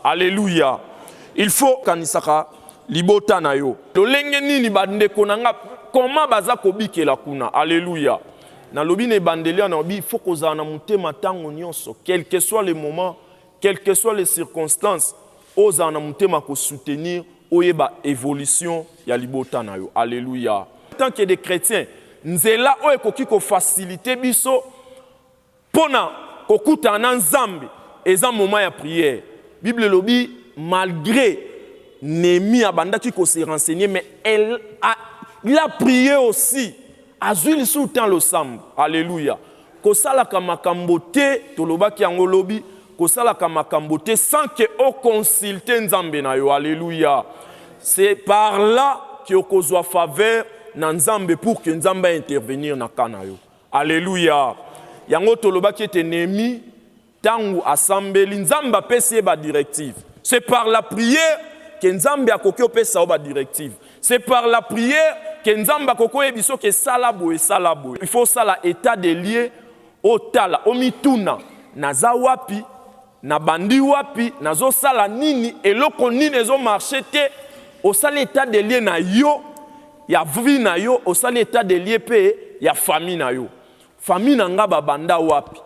Alléluia. Il faut kanisaka libota na yo. Lolenge nini bande konanga comment baza kobikela kuna. Alléluia. Na lobi ne bandelia na obi il faut kozala na mutema tango nyonso, quel que soit le moment, quelles que soient les circonstances, oza na mutema ko soutenir oyeba évolution ya libota na yo. Alléluia. En tant que des chrétiens, nzela oye koki ko faciliter biso pona kokuta na Nzambe eza moment ya prière. Bible lobi malgré Néhémie abandaki ko se renseigner mais il a prié aussi. Azuli sous temps le sam. Alléluia. Kosala kamakambo te tolobaki yango lobi kosala kamakambo te sans que o consulte Nzambe na yo. Alléluia. C'est par là que okozwa faveur na Nzambe pour que Nzambe intervenir na kana yo. Alléluia. Yango tolobaki te Néhémie tangu asambeli Nzambe apesi ba directive. C'est par la prière que Nzambe akoki opesa ba directive. C'est par la prière que Nzamba koko ebiso ke salabo et salabo. Il faut ça état des lieux au tala, au mituna, naza wapi, na bandi wapi, nazo sala nini, et loko nini ezo marché te, au sala état des lieux na yo, ya vie na yo, au sala état des lieux pe, ya famille na yo. Famille na nga banda wapi.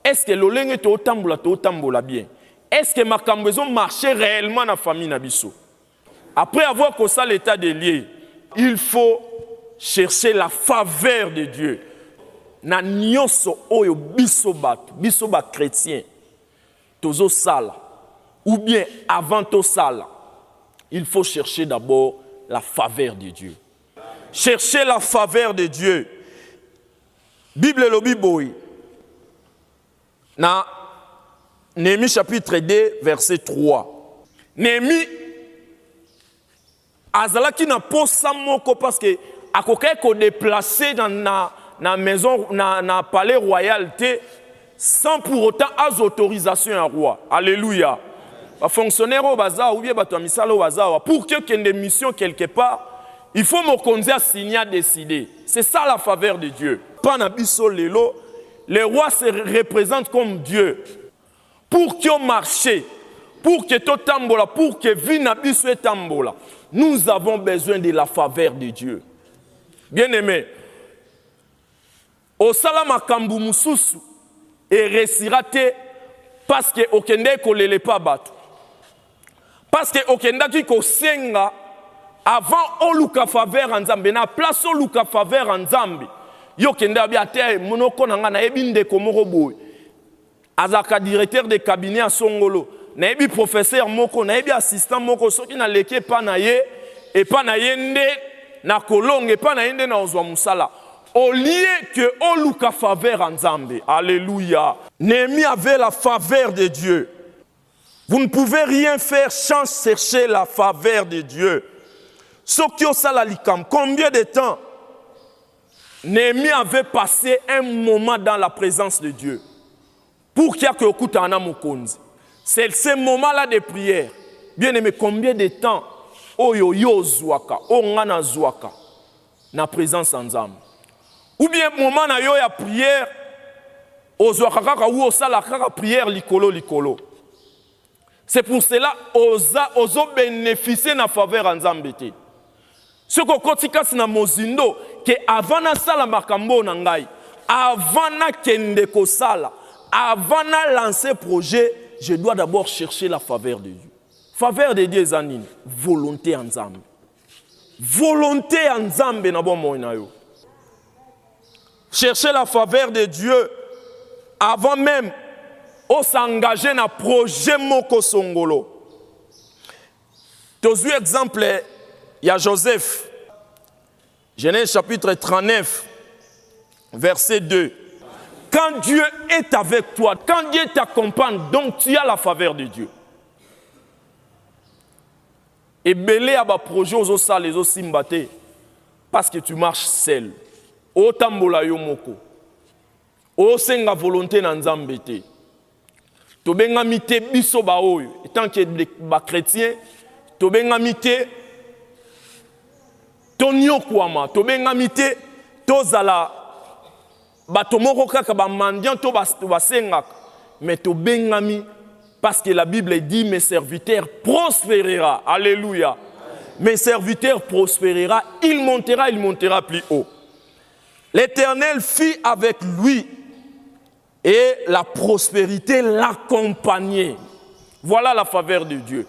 Est-ce que l'olenge te otambola bien? Est-ce que makambo ezo marché réellement na famille na biso? Après avoir constaté l'état des lieux, il faut chercher la faveur de Dieu. Na nyonso oyo biso ba chrétien, tozo sala, ou bien avant to sala, il faut chercher d'abord la faveur de Dieu. Chercher la faveur de Dieu. Bible lobi boy. Na Néhémie chapitre 2 verset 3. Néhémie azalaki na posa moko parce que akokai ko déplacer dans na maison na palais royal sans pour autant az autorisation à roi. Alléluia. Ba fonctionnaire au bazar ou bien ba to misala au bazar pour que kende mission quelque part, il faut mokonzi a signer décider. C'est ça la faveur de Dieu. Pas na biso lelo, les rois se représentent comme Dieu. Pour que marché, pour que to tambola, pour que vie na biso tambola. Nous avons besoin de la faveur de Dieu. Bien-aimé, au salama kambu mususu et resirate parce que okende ko lele pa bato. Parce que okenda ki ko senga avant oluka faveur en Nzambe na place oluka faveur en Nzambe. Yo kenda bi ate monoko nanga na ebinde ko moko boy. Azaka directeur de cabinet à Songolo. Naebi professeur moko, naebi assistant moko, soki na leke pa na ye, et pa na yende na kolonge, et pa na yende na ozwa musala. Au lieu que oluka faveur en Nzambe. Alléluia. Néhémie avait la faveur de Dieu. Vous ne pouvez rien faire sans chercher la faveur de Dieu. Soki osala likam, combien de temps Néhémie avait passé un moment dans la présence de Dieu. Pour qu'il y ait que okutana mokonzi. C'est ce moment-là de prière. Bien aimé, combien de temps oyo yo zwaka, ngana zwaka na présence en Nzambe. Ou bien moment na yo ya prière, ozwaka kaka ou osala kaka prière likolo. C'est pour cela ozo bénéficier na faveur en Nzambe te. Ce ko kotika na mozindo que avant na sala makambo na ngai, avant na kende ko sala, avant na lancer projet, je dois d'abord chercher la faveur de Dieu. Faveur de Dieu, Zanine. Volonté en Nzambe. Volonté en Nzambe, na bon moyen yo. Chercher la faveur de Dieu avant même de s'engager dans un projet moko songolo. Tozu exemple, il y a Joseph. Genèse chapitre 39, verset 2. Quand Dieu est avec toi, quand Dieu t'accompagne, donc tu as la faveur de Dieu. Et belé à bas projet aux salles, les simbate, parce que tu marches seul. O tambola yo moko. O senga volonté na Nzambe te. To benga mité biso ba oyo, étant que ba chrétien, to benga mité tonyo kwama, to benga mité tozala bato moko kaka ba mandian to basengaka mais to bengami Parce que la Bible dit, mes serviteurs prospérera. Alléluia. Mes serviteurs prospérera, il montera plus haut. L'Éternel fit avec lui et la prospérité l'accompagnait. Voilà la faveur de Dieu.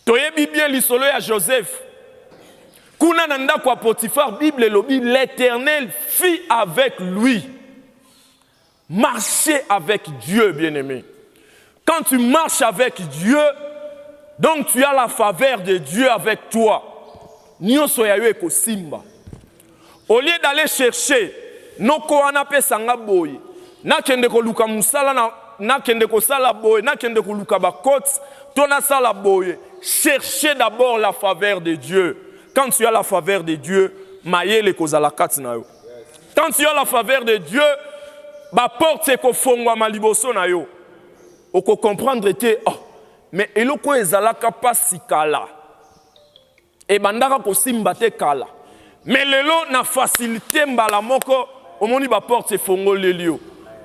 Toyebi bien l'isolo à Joseph. Kuna nanda kwa Potiphar, Bible lobi, l'Éternel fit avec lui. Marcher avec Dieu, bien-aimé. Quand tu marches avec Dieu, donc tu as la faveur de Dieu avec toi. Nyonso ya yo eko simba. Au lieu d'aller chercher, noko anape sanga boye, na kende ko luka musala na kende ko sala boye, na kende ko luka bakot, tona sala boye. Cherchez d'abord la faveur de Dieu. Quand tu as la faveur de Dieu, mayele kozala kati na yo. Quand tu as la faveur de Dieu, ba porte ko fongwa maliboso na yo. Oko comprendre que oh, mais eloko ezalaka pasi kala. E bandaka ko simbate kala. Mais lelo na facilité mbala moko omoni ba porte fongole lio.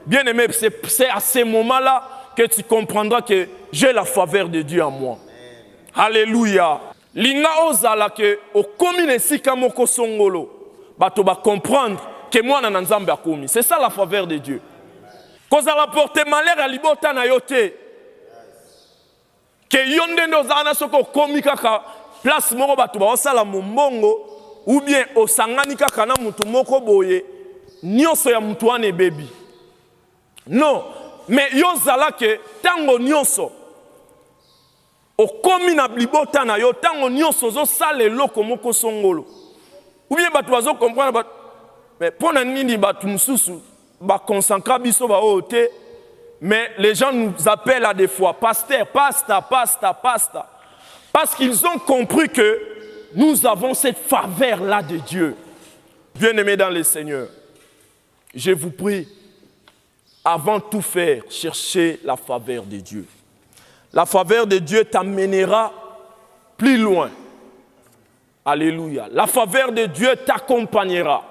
Bien aimé, c'est à ce moment-là que tu comprendras que j'ai la faveur de Dieu en moi. Alléluia. Linga ozala ke okomi nesika moko songolo. Bato ba comprendre que moi na nzambe akomi. C'est ça la faveur de Dieu. Kozala porter malheur à libota na yote. Que yonde ndozana soko komi kaka place moko bato ba osala mombongo ou bien osangani kaka na mutu moko boye nyonso ya mutu ane bebi. Non, mais yozala ke tango nyonso okomi na libota na yo tango nyonso zo sala eloko moko songolo. Ou bien bato bazo comprendre mais pona nini bato mususu ba consacra biso ba ote. Mais les gens nous appellent à des fois pasteur, pasteur. Parce qu'ils ont compris que nous avons cette faveur-là de Dieu. Bien-aimés dans le Seigneur, je vous prie, avant tout faire, cherchez la faveur de Dieu. La faveur de Dieu t'amènera plus loin. Alléluia. La faveur de Dieu t'accompagnera.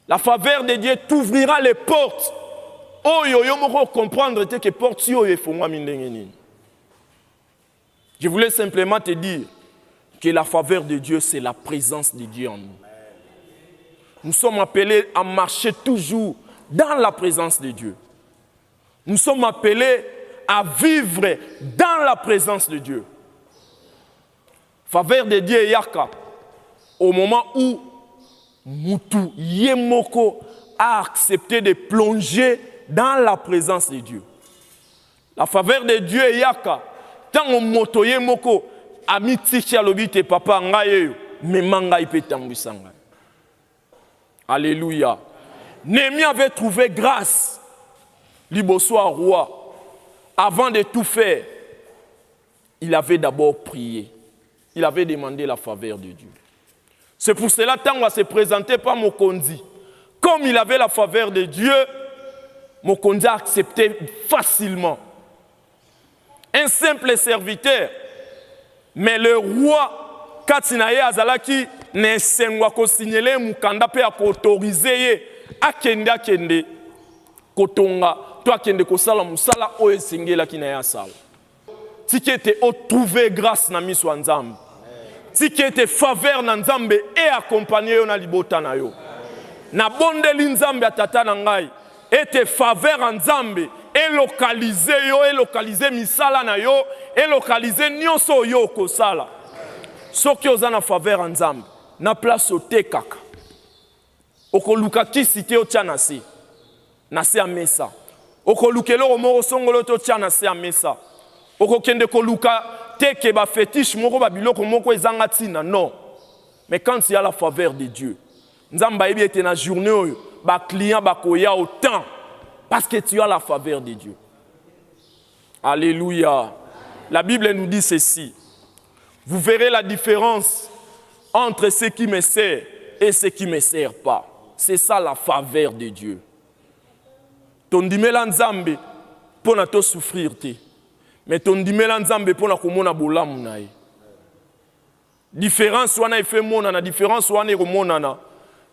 La faveur de Dieu t'ouvrira les portes. Oh, comprendre que porte je voulais simplement te dire que la faveur de Dieu, c'est la présence de Dieu en nous. Nous sommes appelés à marcher toujours dans la présence de Dieu. Nous sommes appelés à vivre dans la présence de Dieu. Faveur de Dieu, Yaka, au moment où Moutou Yemoko a accepté de plonger dans la présence de Dieu. La faveur de Dieu est Yaka. Tant on motoye moko, amiti chalobite papa ngaye, mais manga ipe tambusanga. Alléluia. Néhémie avait trouvé grâce, liboso roi. Avant de tout faire, il avait d'abord prié. Il avait demandé la faveur de Dieu. C'est pour cela que tant on se présentait par Mokonzi, comme il avait la faveur de Dieu, Mokonzi a accepté facilement. Un simple serviteur, mais le roi Katinaye Azalaki ne sengwa ko signaler mukanda pe autoriser akende kotonga to akende ko sala musala o esengela kinaya sala. Tiki était o trouver grâce na miso nzambe. Tiki était faveur na nzambe et accompagner yo na libota na yo. Na bondeli nzambe atata na ngai était faveur en nzambe. Et localiser misala na yo, et localiser nyonso yo kosala. Soki oza na faveur en nzambe, na place o te kaka. Okoluka kisite o tia na se a mesa. Okolukelo moko songolo to tia na se a mesa. Okokende koluka te ke ba fétiche moko ba biloko moko ezanga tina, non. Mais quand il y a la faveur de Dieu, nzambe ba yebi ete na journée oyo, ba client ba koya autant. Parce que tu as la faveur de Dieu. Alléluia. La Bible nous dit ceci. Vous verrez la différence entre ce qui me sert et ce qui ne me sert pas. C'est ça la faveur de Dieu. Ton dimela nzambe pona to souffrir te. Mais ton dimela nzambe pona komona bolamu na ye. Différence wana efe mona na différence wana ekomona na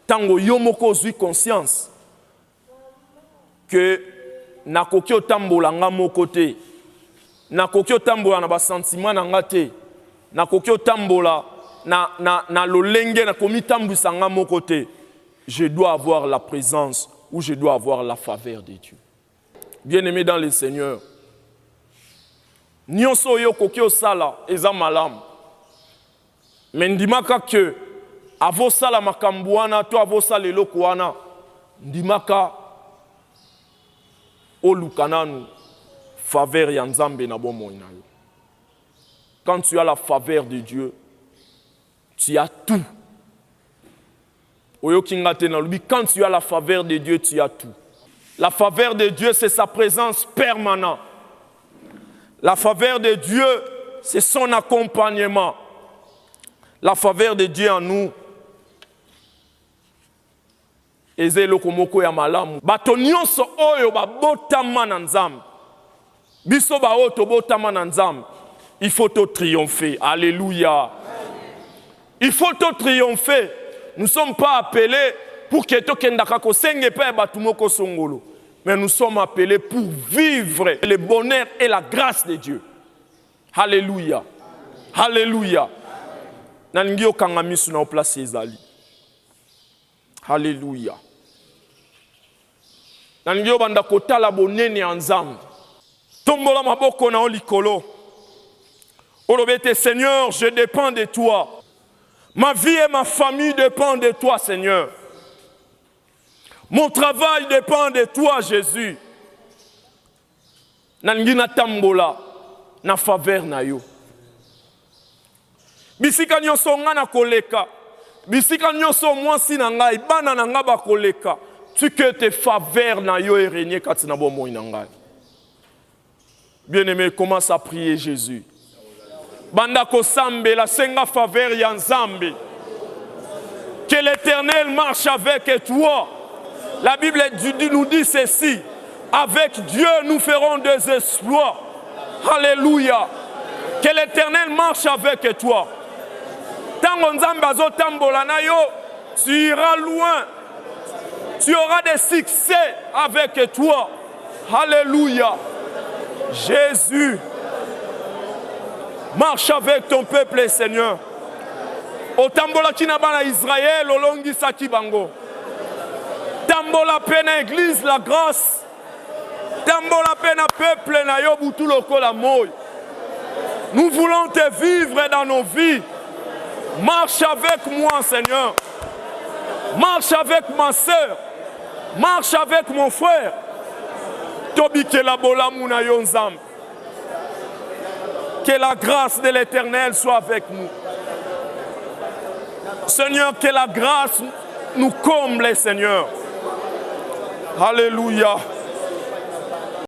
tango yo moko ozwi conscience que nakoki otambola nga moko te, nakoki otambola na basentiment na nga te, nakoki otambola na lolenge nakomi tambwisa nga moko te. Je dois avoir la présence ou je dois avoir la faveur de Dieu. Bien-aimé dans le Seigneur, nyonso oyo koki osala eza malamu. Mais ndimaka ke avosala makambo wana to avosala eloko wana, ndimaka oluka nanu faveur ya Nzambe na bomoi na yo. Quand tu as la faveur de Dieu, tu as tout. Quand tu as la faveur de Dieu, tu as tout. La faveur de Dieu, c'est sa présence permanente. La faveur de Dieu, c'est son accompagnement. La faveur de Dieu en nous. Ezelo komoko ya malamu. Bato nyonso oyo babotama na Nzambe. Biso ba oto botama na Nzambe. Il faut te triompher. Alléluia. Il faut te triompher. Nous ne sommes pas appelés pour que tu kendaka ko senge pe batumoko songolo. Mais nous sommes appelés pour vivre le bonheur et la grâce de Dieu. Alléluia. Alléluia. Naningio kangamisu na place ezali. Alléluia. Naningio banda kotala bonene ya Nzambe. Tombola maboko na olikolo. Olobete Seigneur, je dépends de toi. Ma vie et ma famille dépendent de toi, Seigneur. Mon travail dépend de toi, Jésus. Nangina tambola na faveur na yo. Bisika nyonso nga na koleka. Bisika nyonso mwasi na ngai bana na nga ba koleka. Tu que tes faveurs na yo et régner katina bomoi na ngai. Bien-aimé, commence à prier Jésus. Banda kosambe la senga faveur ya Nzambe. Que l'Éternel marche avec toi. La Bible nous dit ceci. Avec Dieu, nous ferons des exploits. Alléluia. Que l'Éternel marche avec toi. Tango Nzambe azotambola na yo, tu iras loin. Tu auras des succès avec toi. Alléluia. Jésus, marche avec ton peuple, Seigneur. O tambola kinabana Israël, olongi saki bango. Tambola pena église la grâce. Tambola pena peuple na yo butu lokola moy. Nous voulons te vivre dans nos vies. Marche avec moi, Seigneur. Marche avec ma soeur. Marche avec mon frère. Tobi ke la bola muna yo Nzambe. Que la grâce de l'Éternel soit avec nous. Seigneur, que la grâce nous comble, Seigneur. Alléluia.